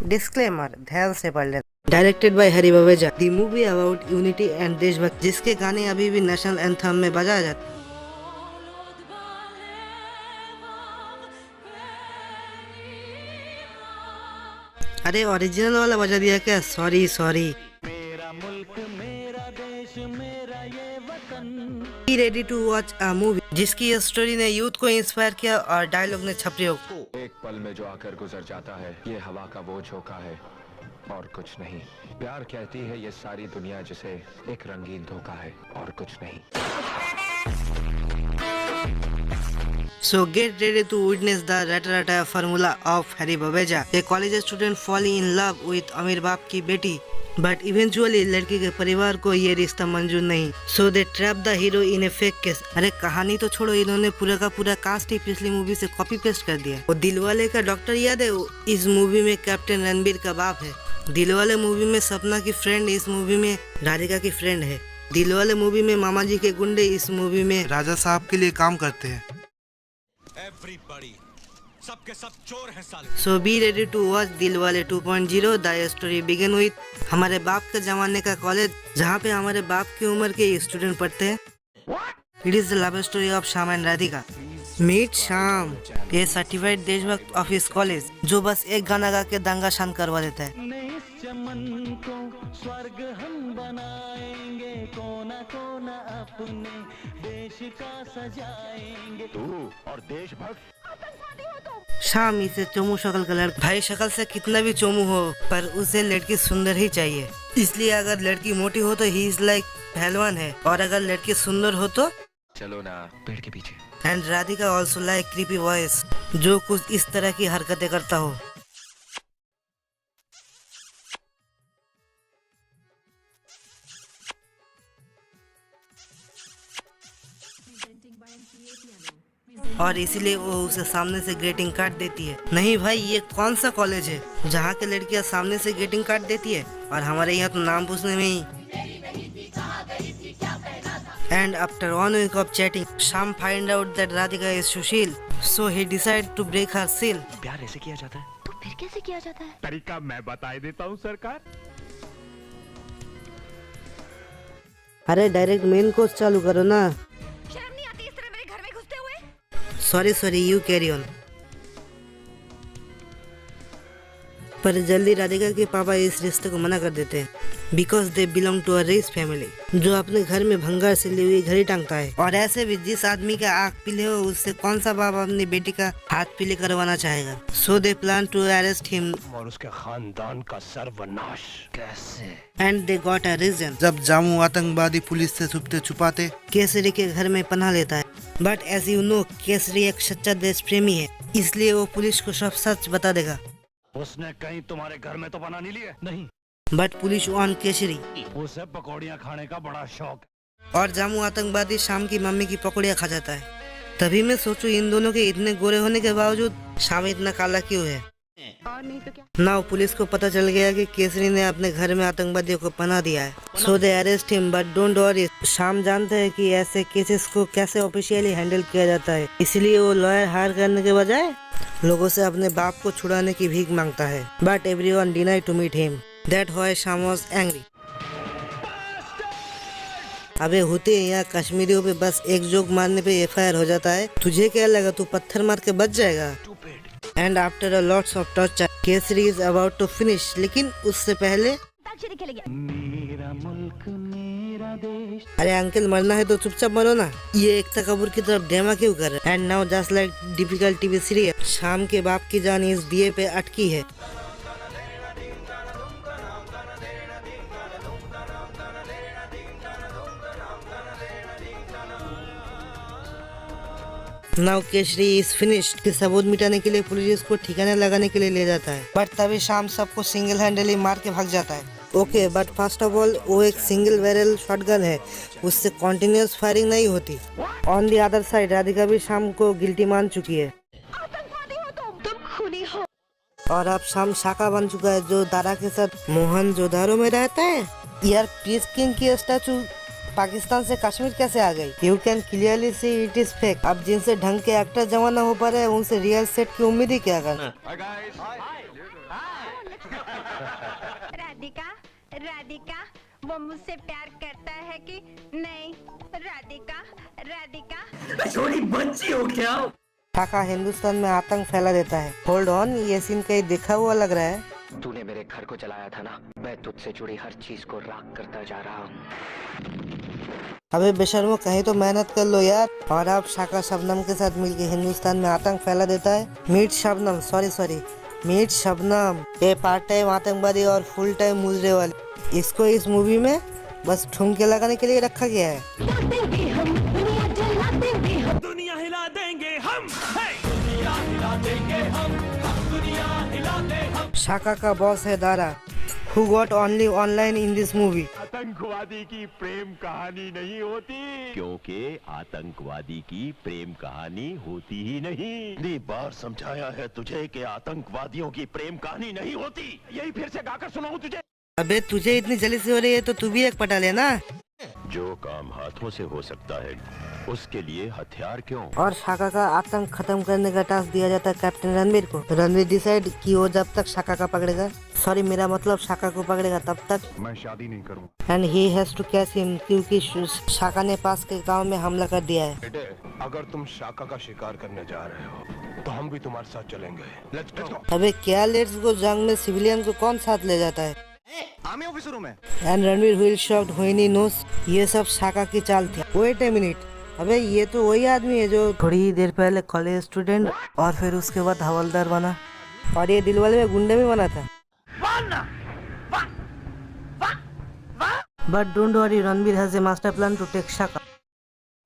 Disclaimer ध्यान से पढ़ लेना। Directed by Hari Baweja, the movie about unity and देशभक्ति, जिसके गाने अभी भी नेशनल एंथम में बजाया जाते हैं। अरे ओरिजिनल वाला बजा दिया क्या? Sorry sorry. मेरा मुल्क मेरा देश मेरा ये वतन। Be ready to watch a movie जिसकी स्टोरी ने यूथ को इंस्पायर किया और डायलॉग ने छपरियों को। एक पल में जो आकर गुजर जाता है ये हवा का वो झोंका है और कुछ नहीं। प्यार कहती है ये सारी दुनिया जिसे एक रंगीन धोखा है और कुछ नहीं। So get ready to witness the rata-rata formula of Harry Babeja. A college student fall in love with अमीर बाप की बेटी, but eventually लड़की के परिवार को ये रिश्ता मंजूर नहीं। So they trap the hero in a fake case. अरे कहानी तो छोड़ो, इन्होंने पूरा का पूरा कास्ट ही पिछली मूवी से कॉपी पेस्ट कर दिया। और दिलवाले का डॉक्टर याद है? इस मूवी में कैप्टन रणबीर का बाप है। दिलवाले मूवी में सपना की फ्रेंड इस मूवी में राधिका की फ्रेंड है। दिलवाले मूवी में मामा जी के गुंडे इस मूवी में राजा साहब के लिए काम करते हैं। Everybody, सब के सब चोर हैं साले। So be ready to watch Dilwale 2.0। The story begin with हमारे बाप के जमाने का कॉलेज जहाँ पे हमारे बाप की उम्र के स्टूडेंट पढ़ते हैं। It is the love story of Shyam and Radhika. Meet Shyam, ये सर्टिफाइड देशभक्त ऑफ इस कॉलेज जो बस एक गाना गा के दंगा शांत करवा देता है। चमन को स्वर्ग हम बनाएंगे, कोना कोना अपने देश का सजाएंगे। तू और देशभक्त शाम इसे चोमू शक्ल का लड़का, भाई शक्ल से कितना भी चोमू हो पर उसे लड़की सुंदर ही चाहिए। इसलिए अगर लड़की मोटी हो तो ही इज लाइक पहलवान है, और अगर लड़की सुंदर हो तो चलो ना पेड़ के पीछे। And Radhika also like creepy voice जो कुछ इस तरह की हरकतें करता हो। और इसीलिए वो उसे सामने से ग्रीटिंग कार्ड देती है। नहीं भाई, ये कौन सा कॉलेज है जहाँ के लड़कियाँ सामने से ग्रीटिंग कार्ड देती है, और हमारे यहाँ तो नाम पूछने में ही। And after 1 week of chatting, Sham find out that Radhika is Sushil, so he decide to break her seal. प्यार ऐसे किया जाता है? तो फिर कैसे किया जाता है? तरीका मैं बता देता हूँ सरकार। अरे डायरेक्ट मेन कोर्स चालू करो ना। शर्म नहीं आती इस तरह मेरे घर में घुसते हुए? Sorry sorry, you carry on. पर जल्दी राधिका के पापा इस रिश्ते को मना कर देते हैं because they belong to a rich family जो अपने घर में भंगार से ली हुई घड़ी टांगता है। और ऐसे भी जिस आदमी का आँख पीले हो उससे कौन सा बाप अपनी बेटी का हाथ पीले करवाना चाहेगा। So they plan to arrest him और उसके खानदान का सर्वनाश। कैसे? And they got a reason. जब जामू आतंकवादी पुलिस से छुपते छुपाते केसरी के घर में पनाह लेता है, but as you know Kesari एक सच्चा देश प्रेमी है, इसलिए वो पुलिस को सब सच बता देगा। उसने कहीं तुम्हारे घर में तो बना नहीं लिए? नहीं। But police on Kesari. उसे पकौड़ियाँ खाने का बड़ा शौक। और जामू आतंकवादी शाम की मम्मी की पकौड़ियाँ खा जाता है। तभी मैं सोचूं इन दोनों के इतने गोरे होने के बावजूद शाम इतना काला क्यों है। और नहीं तो क्या? नाउ पुलिस को पता चल गया कि केसरी ने अपने घर में आतंकवादियों को पनाह दिया है। So they arrest him but don't worry. शाम जानते हैं कि ऐसे केसेस को कैसे ऑफिशियली हैंडल किया जाता है, इसलिए वो लॉयर हायर करने के बजाय लोगों से अपने बाप को छुड़ाने की भीख मांगता है। But everyone deny to meet him. That why Sham was angry. अबे होते हैं यहाँ कश्मीरियों पे बस एक जोक मारने पे FIR हो जाता है। तुझे क्या लगा तू पत्थर मार के बच जाएगा? And after a lots of torture Kesari is about to finish, लेकिन उससे पहले मेरा मुल्क मेरा देश। अरे अंकल मरना है तो चुपचाप मरो ना, ये एकता कपूर की तरफ डेमा क्यों कर रहे? And now just like typical TV serial, शाम के बाप की जान इस दिए पे अटकी है। Now Kesari is finished. के सबूत मिटाने के लिए पुलिस को ठिकाने लगाने के लिए ले जाता है, बट तभी शाम सबको सिंगल हैंडली मार के भाग जाता है। Okay but first of all वो एक सिंगल बैरल शॉटगन है, उससे कॉन्टिन्यूस फायरिंग नहीं होती। On the other side Radhika भी शाम को गिल्टी मान चुकी है। आतंकवादी हो तुम खूनी हो। और अब शाम शाका बन चुका है जो दारा के साथ मोहनजोदारो में रहता है। यार पीस किंग की स्टैचू पाकिस्तान से कश्मीर कैसे आ गई? You can clearly see it is fake. अब जिनसे ढंग के एक्टर जमा ना हो पा रहे उनसे रियल सेट की उम्मीद ही क्या करना। राधिका राधिका वो मुझसे प्यार करता है कि नहीं? राधिका राधिका शाका हिंदुस्तान में आतंक फैला देता है। होल्ड ऑन, ये सीन कहीं देखा हुआ लग रहा है। तूने मेरे घर को जलाया था ना, मैं तुझसे जुड़ी हर चीज को राख करता जा रहा हूँ। अबे बेशर्मो, कहीं तो मेहनत कर लो यार। और अब शाका शबनम के साथ मिलकर हिंदुस्तान में आतंक फैला देता है। Meet Shabnam, sorry meet Shabnam, ये पार्ट टाइम आतंकवादी और फुल टाइम मुजरे वाले। इसको इस मूवी में बस ठुमके लगाने के लिए रखा गया है। दुनिया हिला देंगे हम, दुनिया हिला देंगे हम दुनिया हिला दे हम। शाका का बॉस है Dara, who got only online in this movie। आतंकवादी की प्रेम कहानी नहीं होती, क्योंकि आतंकवादी की प्रेम कहानी होती ही नहीं। इतनी बार समझाया है तुझे कि आतंकवादियों की प्रेम कहानी नहीं होती, यही फिर से गाकर सुनाऊं तुझे? अबे तुझे इतनी जलीसी हो रही है तो तू भी एक पटा लेना। जो काम हाथों से हो सकता है उसके लिए हथियार क्यों? और शाका का आतंक खत्म करने का टास्क दिया जाता है कैप्टन रणवीर को। रणवीर डिसाइड कि वो जब तक शाका का पकड़ेगा, सॉरी मेरा मतलब शाका को पकड़ेगा, तब तक मैं शादी नहीं करूं। And he has to catch him, क्योंकि शाका ने पास के गांव में हमला कर दिया है। बेटे, अगर तुम शाका का शिकार करने जा रहे हो तो हम भी तुम्हारे साथ चलेंगे। Let's go. अबे क्या लेट्स गो, जंग में सिविलियन को कौन साथ ले जाता है? And Ranveer will shocked when he knows ये सब शाका की चाल थी। वेट ए मिनट, अबे ये तो वही आदमी है जो थोड़ी ही देर पहले कॉलेज स्टूडेंट और फिर उसके बाद हवलदार बना, और ये दिलवाले में गुंडे में बना था। But don't worry, Ranveer has a master plan to take Shaka.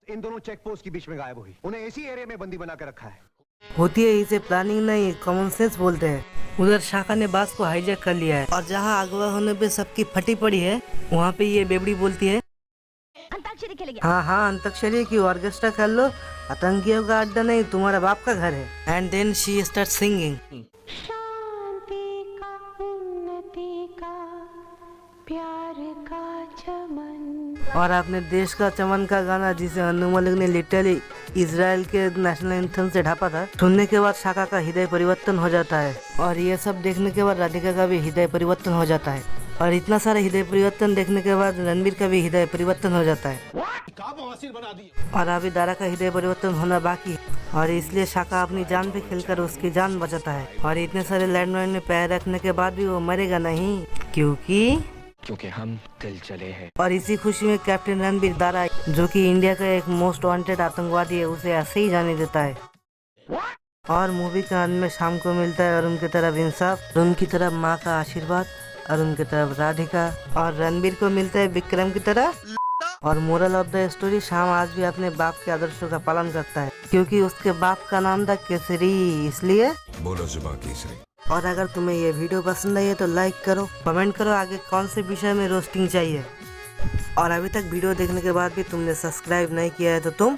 इन दोनों चेक पोस्ट के बीच में गायब हुई, उन्हें इसी एरिया में बंदी बना के रखा है। होती है इसे प्लानिंग नहीं, कॉमन सेंस बोलते हैं। उधर शाका ने बास को हाईजैक कर लिया है, और जहाँ अगवा होने पे सबकी फटी पड़ी है वहाँ पे ये बेबड़ी बोलती है अंताक्षरी खेलेंगे। हाँ अंताक्षरी की ऑर्केस्ट्रा कर लो, आतंकियों का अड्डा नहीं तुम्हारा बाप का घर है। And then she start singing. शांति का, उन्नति का, प्यार का चमन। और आपने देश का चमन का गाना, जिसे अनु मलिक ने लिटरली इजराइल के नेशनल एंथम से ढापा था, सुनने के बाद शाका का हृदय परिवर्तन हो जाता है। और ये सब देखने के बाद राधिका का भी हृदय परिवर्तन हो जाता है। और इतना सारा हृदय परिवर्तन देखने के बाद रणवीर का भी हृदय परिवर्तन हो जाता है। और अभी दारा का हृदय परिवर्तन होना बाकी है, और इसलिए शाका अपनी जान पे खेलकर उसकी जान बचाता है। और इतने सारे लैंडमाइन में पैर रखने के बाद भी वो मरेगा नहीं, क्योंकि हम दिल चले हैं। और इसी खुशी में कैप्टन रणवीर दारा, जो कि इंडिया का एक मोस्ट वांटेड आतंकवादी है, उसे ऐसे ही जाने देता है। और मूवी का अंत में शाम को मिलता है अरुण की तरफ इंसाफ, अरुण की तरफ माँ का आशीर्वाद, अरुण की तरफ राधिका, और रणवीर को मिलता है विक्रम की तरह। और मोरल ऑफ द स्टोरी, शाम आज भी अपने बाप के आदर्शों का पालन करता है, क्योंकि उसके बाप का नाम था केसरी, इसलिए बोलो जुबान केसरी। और अगर तुम्हें ये वीडियो पसंद आई है तो लाइक करो, कमेंट करो आगे कौन से विषय में रोस्टिंग चाहिए। और अभी तक वीडियो देखने के बाद भी तुमने सब्सक्राइब नहीं किया है तो तुम